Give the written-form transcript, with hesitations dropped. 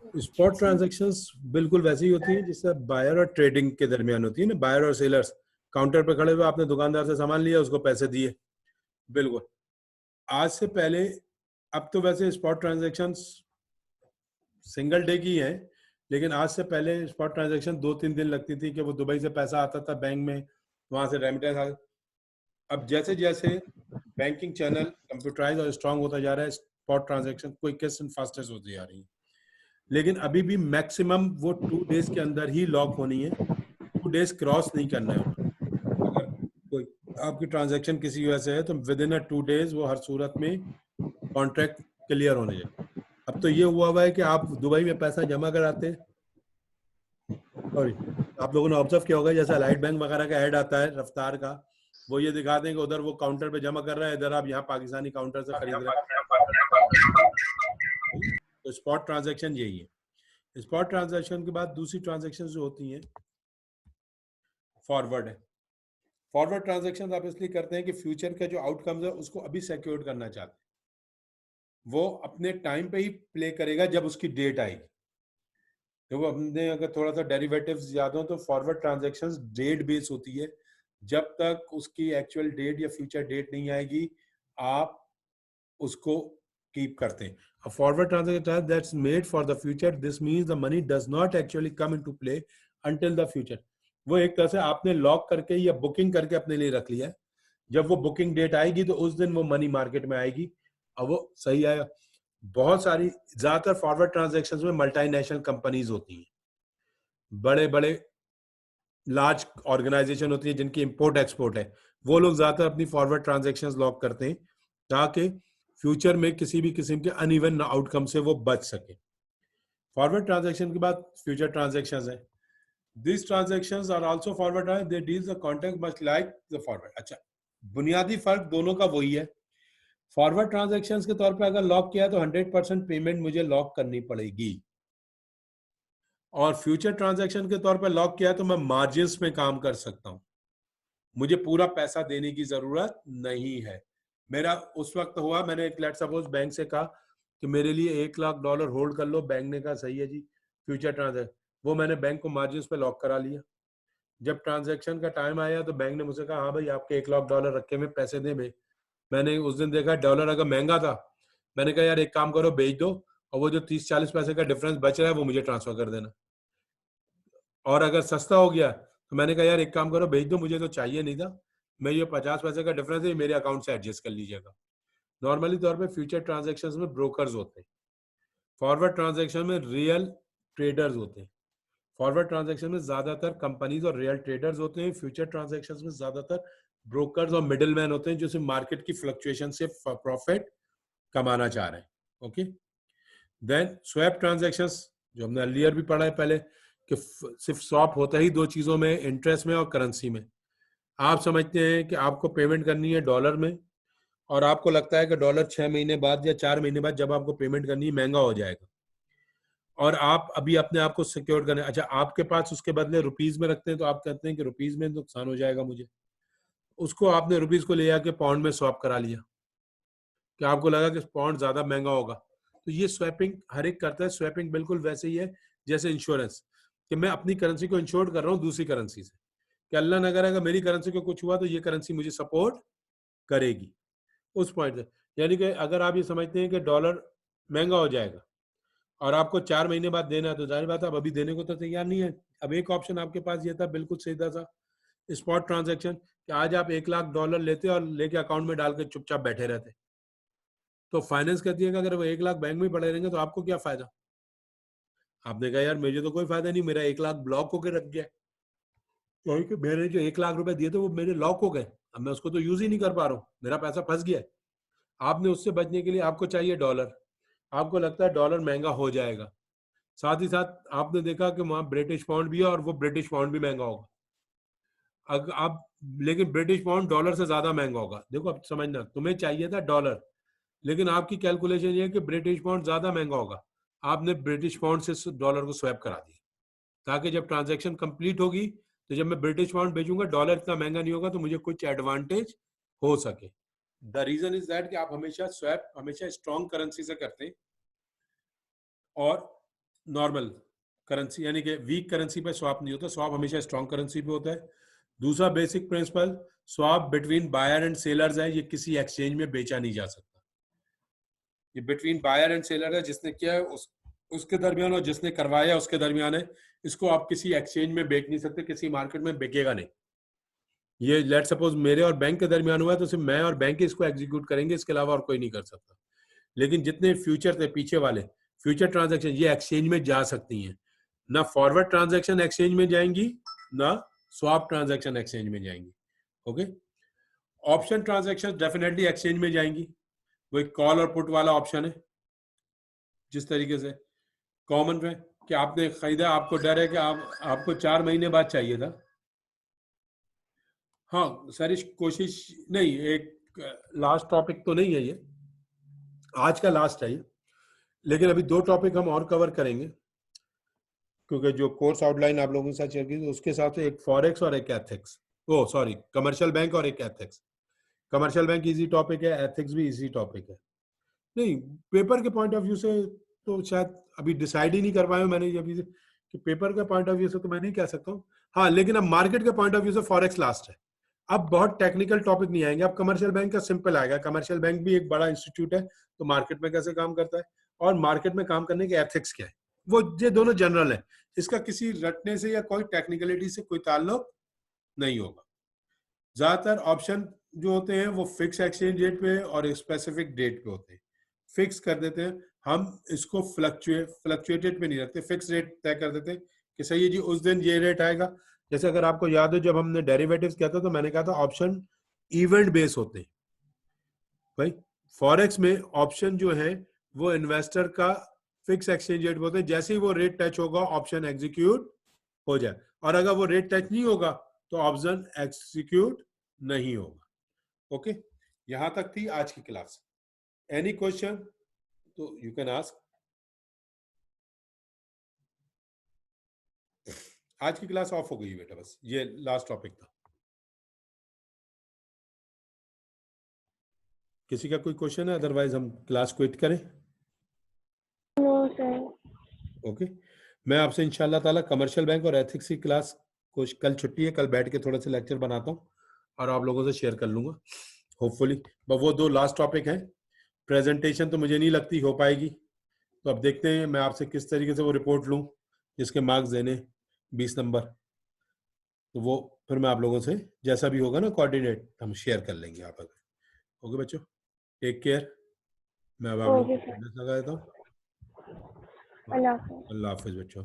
Spot transactions बिल्कुल वैसी ही होती है जिससे बायर और ट्रेडिंग के दरमियान होती है ना, बायर और सेलर्स काउंटर पे खड़े हुए, आपने दुकानदार से सामान लिया, उसको पैसे दिए। बिल्कुल। आज से पहले, अब तो वैसे स्पॉट ट्रांजैक्शंस सिंगल डे की है, लेकिन आज से पहले स्पॉट ट्रांजैक्शन 2-3 दिन लगती थी कि वो दुबई से पैसा आता था बैंक में, वहां से रेमिटेंस आ। अब जैसे जैसे बैंकिंग चैनल कंप्यूटराइज और स्ट्रांग होता जा रहा है, spot transaction quickest and fastest होती जा रही है। लेकिन अभी भी मैक्सिमम वो 2 डेज के अंदर ही लॉक होनी है, 2 डेज क्रॉस नहीं करना है। अगर कोई आपकी ट्रांजैक्शन किसी वजह से है तो विद इन 2 डेज वो हर सूरत में कॉन्ट्रैक्ट क्लियर होने चाहिए। अब तो ये हुआ है कि आप दुबई में पैसा जमा कराते, सॉरी, आप लोगों ने ऑब्जर्व किया होगा जैसे अलाइड बैंक वगैरह का ऐड आता है रफ्तार का, वो ये दिखाते हैं कि उधर वो काउंटर पे जमा कर रहा है, इधर आप यहाँ पाकिस्तानी काउंटर से खरीद रहे हैं। तो स्पॉट ट्रांजैक्शन यही है। स्पॉट ट्रांजैक्शन के बाद दूसरी ट्रांजैक्शन जो होती हैं फॉरवर्ड है। फॉरवर्ड ट्रांजैक्शन आप इसलिए करते हैं कि फ्यूचर का जो आउटकम्स है उसको अभी सिक्योर करना चाहते हैं, वो अपने टाइम पे ही प्ले करेगा जब उसकी डेट आएगी। देखो, हमने अगर थोड़ा सा डेरिवेटिव्स याद हो तो फॉरवर्ड ट्रांजैक्शंस डेट बेस होती है, जब तक उसकी एक्चुअल डेट या फ्यूचर डेट नहीं आएगी आप उसको कीप करते हैं। A forward transaction that's made for the future, this means the money does not actually come into play until the future. वो एक तरह से आपने लॉक करके या बुकिंग करके अपने लिए रख लिया है, जब वो बुकिंग डेट आएगी तो उस दिन वो मनी मार्केट में आएगी और वो सही आएगा। बहुत सारी, ज्यादातर फॉरवर्ड ट्रांजैक्शंस में मल्टीनेशनल कंपनीज होती हैं, बड़े बड़े लार्ज ऑर्गेनाइजेशन होती है जिनकी इंपोर्ट एक्सपोर्ट है, वो लोग ज्यादातर अपनी फॉरवर्ड ट्रांजैक्शंस लॉक करते हैं ताकि फ्यूचर में किसी भी किस्म के अनइवन आउटकम से वो बच सके। फॉरवर्ड ट्रांजैक्शन के बाद फ्यूचर ट्रांजैक्शंस है। This transactions are also forward, they deal the contract much like the forward. अच्छा, बुनियादी फर्क दोनों का वही है। फॉरवर्ड ट्रांजैक्शंस के तौर पे अगर लॉक किया तो 100% पेमेंट मुझे लॉक करनी पड़ेगी, और फ्यूचर ट्रांजैक्शन के तौर पे लॉक किया तो मैं मार्जिन्स में काम कर सकता हूं, मुझे पूरा पैसा देने की जरूरत नहीं है। मेरा उस वक्त हुआ, मैंने एक लेट सपोज बैंक से कहा कि मेरे लिए $1 लाख होल्ड कर लो, बैंक ने कहा सही है जी, फ्यूचर ट्रांजैक्शन, वो मैंने बैंक को मार्जिन पे लॉक करा लिया। जब ट्रांजैक्शन का टाइम आया तो बैंक ने मुझसे कहा हाँ भाई आपके $1 लाख रखे में पैसे दे। मैंने उस दिन देखा डॉलर अगर महंगा था, मैंने कहा यार एक काम करो बेच दो, और वो जो 30-40 पैसे का डिफरेंस बच रहा है वो मुझे ट्रांसफर कर देना। और अगर सस्ता हो गया तो मैंने कहा यार एक काम करो बेच दो, मुझे तो चाहिए नहीं था, मैं ये 50 पैसे का डिफरेंस है मेरे अकाउंट से एडजस्ट कर लीजिएगा। नॉर्मली तौर पे फ्यूचर ट्रांजैक्शंस में ब्रोकर्स होते हैं, फॉरवर्ड ट्रांजैक्शन में रियल ट्रेडर्स होते हैं। फॉरवर्ड ट्रांजैक्शन में ज्यादातर कंपनीज और रियल ट्रेडर्स होते हैं, फ्यूचर ट्रांजैक्शन में ज्यादातर ब्रोकर्स और मिडिल मैन होते हैं जो सिर्फ मार्केट की फ्लक्चुएशन से प्रॉफिट कमाना चाह रहे हैं। ओके, देन स्वैप ट्रांजैक्शंस, जो हमने अर्लियर भी पढ़ा है पहले कि सिर्फ स्वैप होता ही दो चीजों में, इंटरेस्ट में और करेंसी में। आप समझते हैं कि आपको पेमेंट करनी है डॉलर में, और आपको लगता है कि डॉलर 6 महीने बाद या 4 महीने बाद जब आपको पेमेंट करनी है महंगा हो जाएगा, और आप अभी अपने आप को सिक्योर करने, अच्छा आपके पास उसके बदले रुपीज में रखते हैं तो आप कहते हैं कि रुपीज में नुकसान हो जाएगा मुझे, उसको आपने रुपीज को ले आके पाउंड में स्वैप करा लिया कि आपको लगा कि पाउंड ज्यादा महंगा होगा। तो ये स्वैपिंग हर एक करता है। स्वैपिंग बिल्कुल वैसे ही है जैसे इंश्योरेंस, कि मैं अपनी करेंसी को इंश्योर कर रहा हूँ दूसरी करेंसी से, कि अल्लाह न करे अगर मेरी करेंसी को कुछ हुआ तो ये करेंसी मुझे सपोर्ट करेगी उस पॉइंट से। यानी कि अगर आप ये समझते हैं कि डॉलर महंगा हो जाएगा और आपको 4 महीने बाद देना है, तो जाहिर बात है आप अभी देने को तो तैयार नहीं है। अब एक ऑप्शन आपके पास ये था, बिल्कुल सीधा सा स्पॉट ट्रांजैक्शन, कि आज आप $1 लाख लेते और लेके अकाउंट में डाल के चुपचाप बैठे रहते। तो फाइनेंस कहती है कि अगर वो 1 लाख बैंक में पड़े रहेंगे तो आपको क्या फायदा। आपने कहा यार मुझे तो कोई फायदा नहीं, मेरा 1 लाख ब्लॉक होकर रख गया, क्योंकि मैंने जो 1 लाख रुपए दिए थे वो मेरे लॉक हो गए, अब मैं उसको तो यूज ही नहीं कर पा रहा हूँ, मेरा पैसा फंस गया। आपने उससे बचने के लिए आपको चाहिए डॉलर, आपको लगता है डॉलर महंगा हो जाएगा, साथ ही साथ आपने देखा कि वहां ब्रिटिश पाउंड भी है और वो ब्रिटिश पाउंड भी महंगा होगा। अगर आप, लेकिन ब्रिटिश पाउंड डॉलर से ज्यादा महंगा होगा। देखो अब समझना, तुम्हें चाहिए था डॉलर, लेकिन आपकी कैलकुलेशन ये है कि ब्रिटिश पाउंड ज्यादा महंगा होगा, आपने ब्रिटिश पाउंड से डॉलर को स्वैप करा दिया, ताकि जब ट्रांजैक्शन कंप्लीट होगी तो जब मैं ब्रिटिश पाउंड भेजूंगा डॉलर इतना महंगा नहीं होगा तो मुझे कुछ एडवांटेज हो सके। द रीजन इज दैट कि आप हमेशा स्वैप हमेशा स्ट्रॉन्ग करेंसी से करते हैं, और नॉर्मल करेंसी यानी कि वीक करेंसी पे स्वैप नहीं होता, स्वैप हमेशा स्ट्रॉन्ग करेंसी पे होता है। दूसरा basic principle, swap between buyer and sellers है, ये किसी एक्सचेंज में बेचा नहीं जा सकता। ये बिटवीन बायर एंड सेलर है, जिसने किया है उसके दरमियान और जिसने करवाया उसके दरमियान है। इसको आप किसी एक्सचेंज में बेच नहीं सकते, किसी मार्केट में बिकेगा नहीं। ये लेट सपोज मेरे और बैंक के दरमियान हुआ है तो सिर्फ मैं और बैंक इसको एग्जीक्यूट करेंगे, इसके अलावा और कोई नहीं कर सकता। लेकिन जितने फ्यूचर थे पीछे वाले फ्यूचर ट्रांजैक्शन, ये एक्सचेंज में जा सकती हैं। ना फॉरवर्ड ट्रांजैक्शन एक्सचेंज में जाएंगी, ना स्वैप ट्रांजैक्शन एक्सचेंज में जाएंगी। Okay, option transaction definitely exchange में जाएंगी। वो एक कॉल और पुट वाला ऑप्शन है। जिस तरीके से कॉमन में कि आपने खरीदा, आपको डर है कि आपको 4 महीने बाद चाहिए था। हाँ सारी कोशिश नहीं, एक लास्ट टॉपिक तो नहीं है ये, आज का लास्ट है ये, लेकिन अभी 2 टॉपिक हम और कवर करेंगे क्योंकि जो कोर्स आउटलाइन आप लोगों के साथ चल रही है उसके साथ एक फॉरेक्स और एक एथिक्स, ओ सॉरी कमर्शियल बैंक और एक ethics. Commercial bank easy topic है, एथिक्स भी इजी टॉपिक है। नहीं, पेपर के पॉइंट ऑफ व्यू से तो शायद अभी डिसाइड ही नहीं कर पाया मैंने अभी से कि पेपर के पॉइंट ऑफ व्यू से तो मैं नहीं कह सकता हूँ। हाँ लेकिन अब मार्केट के पॉइंट ऑफ व्यू से फॉरेक्स लास्ट है। अब बहुत टेक्निकल टॉपिक नहीं आएंगे, अब कमर्शियल बैंक का सिंपल आएगा। कमर्शियल बैंक भी एक बड़ा इंस्टीट्यूट है, तो मार्केट में कैसे काम करता है और मार्केट में काम करने के एथिक्स क्या है, वो ये दोनों जनरल है। इसका किसी रटने से या कोई टेक्निकलिटी से कोई ताल्लुक नहीं होगा। ज्यादातर ऑप्शन जो होते हैं वो फिक्स एक्सचेंज रेट पे और स्पेसिफिक डेट पे होते हैं, फिक्स कर देते हैं। हम इसको फ्लक्चुएटेड पे नहीं रखते, फिक्स रेट तय कर देते हैं कि सही है जी उस दिन ये रेट आएगा। जैसे अगर आपको याद हो जब हमने डेरिवेटिव्स किया था तो मैंने कहा था ऑप्शन इवेंट बेस होते हैं भाई। फॉरेक्स में ऑप्शन जो है वो इन्वेस्टर का फिक्स एक्सचेंज रेट होते हैं, जैसे ही वो रेट टच होगा ऑप्शन एग्जीक्यूट हो जाए, और अगर वो रेट टच नहीं होगा तो ऑप्शन एग्जीक्यूट नहीं होगा। ओके, यहां तक थी आज की क्लास। एनी क्वेश्चन तो यू कैन आस्क। आज की क्लास ऑफ हो गई बेटा, बस ये लास्ट टॉपिक था। किसी का कोई क्वेश्चन है, अदरवाइज हम क्लास क्विट करें। No sir. ओके, मैं आपसे इंशाल्लाह ताला कमर्शियल बैंक और एथिक्स की क्लास कुछ, कल छुट्टी है, कल बैठ के थोड़ा सा लेक्चर बनाता हूँ और आप लोगों से शेयर कर लूंगा होपफुली। वो 2 लास्ट टॉपिक हैं। प्रेजेंटेशन तो मुझे नहीं लगती हो पाएगी, तो अब देखते हैं मैं आपसे किस तरीके से वो रिपोर्ट लूँ जिसके मार्क्स देने 20 नंबर। तो वो फिर मैं आप लोगों से जैसा भी होगा ना कोऑर्डिनेट हम शेयर कर लेंगे आप अगर। ओके बच्चों, टेक केयर। मैं अब आप लोगों ओके को सर, अटेंडेंस लगा देता हूँ। अल्लाह हाफिज़। अल्लाह हाफिज बच्चों।